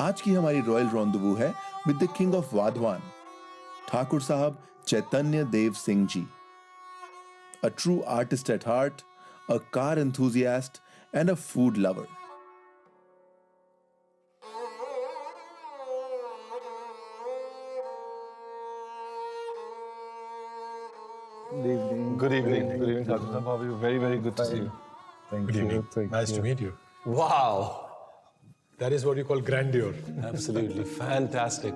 आज की हमारी रॉयल रॉन्डवू है with the king of Wadhwan, Thakur साहब Chaitanya Dev Singh ji. A true artist at heart, a car enthusiast, and a food lover. Good evening. Good evening. Good evening, Gautam. How are you? Very, very good to see you. Thank Good you. evening. Thank Nice you. to meet you. Wow. That is what you call grandeur. Absolutely fantastic.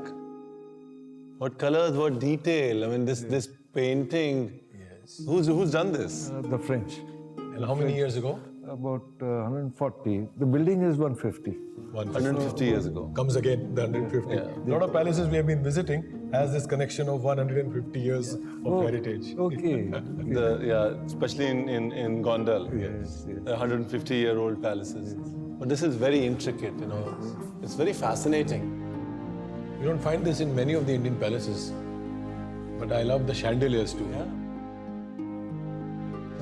What colors, what detail. I mean, this painting. Yes. Who's done this? The French. And how many years ago? About 140. The building is 150. 150 years ago. Comes again, the 150. Yeah. A lot of palaces we have been visiting has this connection of 150 years of heritage. Okay. Especially in Gondal. Yes. 150-year-old palaces. But this is very intricate, you know. It's very fascinating. You don't find this in many of the Indian palaces. But I love the chandeliers too. Yeah.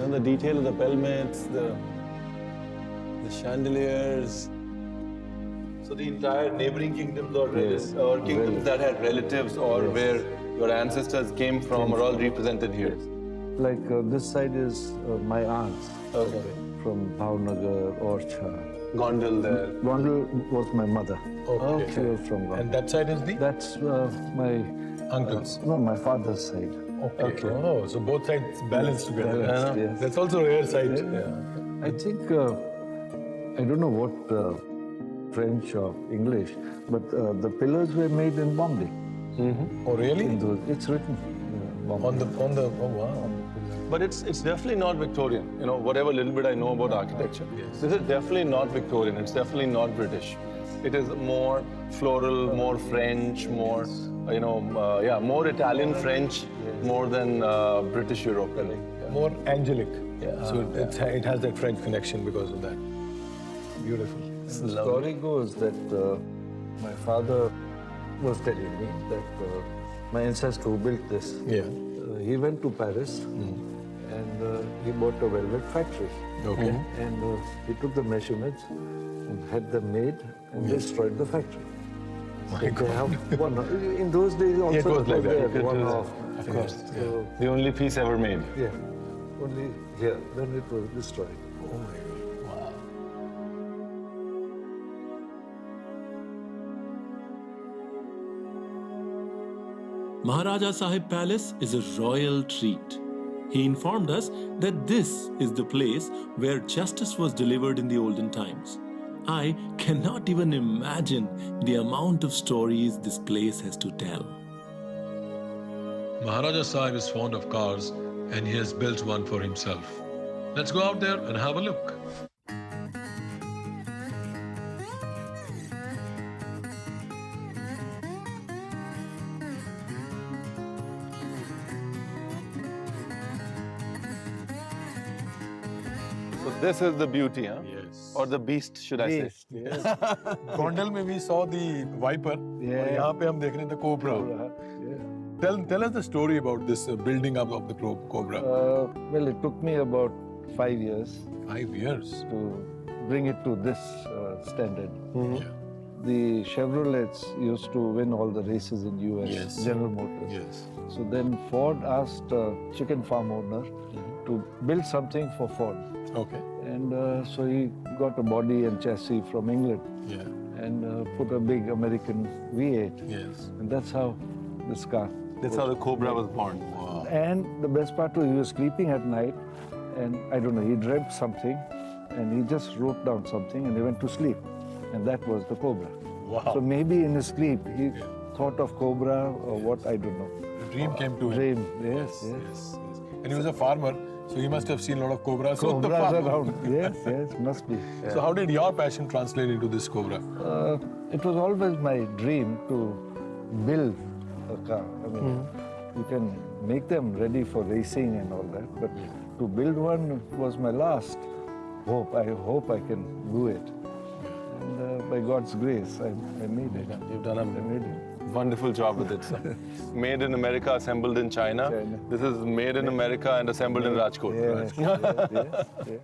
And the detail of the pelmets, the chandeliers. So the entire neighboring kingdoms or kingdoms that had relatives or where your ancestors came from are all represented here. Like this side is my aunt's. Okay. From Bhavnagar, Orcha. Gondal there. Gondal was my mother. Okay. She was from Gondal. And that side is the That's my uncles. no, my father's side. Okay. Oh, so both sides balanced together. Balanced, yes. That's also a rare sight. I think I don't know what French or English, but the pillars were made in Bombay. Oh, really? It's written Bombay. On the oh wow. But it's definitely not Victorian. You know, whatever little bit I know about architecture, this is definitely not Victorian. It's definitely not British. It is more floral, more French, more more Italian French, more than British European. More angelic. Yeah. So it has that French connection because of that. Beautiful. The story goes that my father was telling me that my ancestor who built this, he went to Paris and he bought a velvet factory. Okay. And he took the measurements and had them made and destroyed the factory. My God. In those days also it was like that. they had one off. Of course. So, The only piece ever made. yeah, only here, then it was destroyed. Oh my God. Wow. Maharaja Sahib Palace is a royal treat. He informed us that this is the place where justice was delivered in the olden times. I cannot even imagine the amount of stories this place has to tell. Maharaja Sahib is fond of cars and he has built one for himself. Let's go out there and have a look. So this is the beauty, huh? Yes. Or the beast, should I say? Yes. Gondal में we saw the viper. Yeah. और यहाँ पे हम देख रहे थे cobra. Yeah. Tell us the story about this building up of the cobra. Well, it took me about 5 years 5 years. to bring it to this standard. Yeah. The Chevrolets used to win all the races in US, Yes. General Motors. Yes. So then Ford asked a chicken farm owner to build something for Ford. Okay. And so he got a body and chassis from England Yeah. and put a big American V8. Yes. And that's how this car. That's how the cobra was born. Wow. And the best part was he was sleeping at night and I don't know, he dreamt something and he just wrote down something and he went to sleep. And that was the cobra. Wow. So maybe in his sleep he thought of cobra or what, I don't know. The dream came to him. Dream, yes. Yes. And he was a farmer, so he must have seen a lot of cobras. on the Cobras farm. around, yes, must be. So how did your passion translate into this cobra? It was always my dream to build a car. I mean, you can make them ready for racing and all that, but to build one was my last hope. I hope I can do it. And by God's grace, I made it. You've done I a made it. wonderful job with it, sir. Made in America, assembled in China. China. This is made in America and assembled in Rajkot. Yes, yes, yes.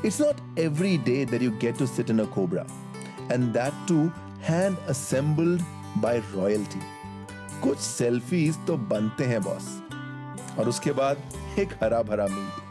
It's not every day that you get to sit in a cobra, and that too hand assembled by royalty. कुछ selfies तो बनते हैं boss, और उसके बाद एक हरा भरा मील.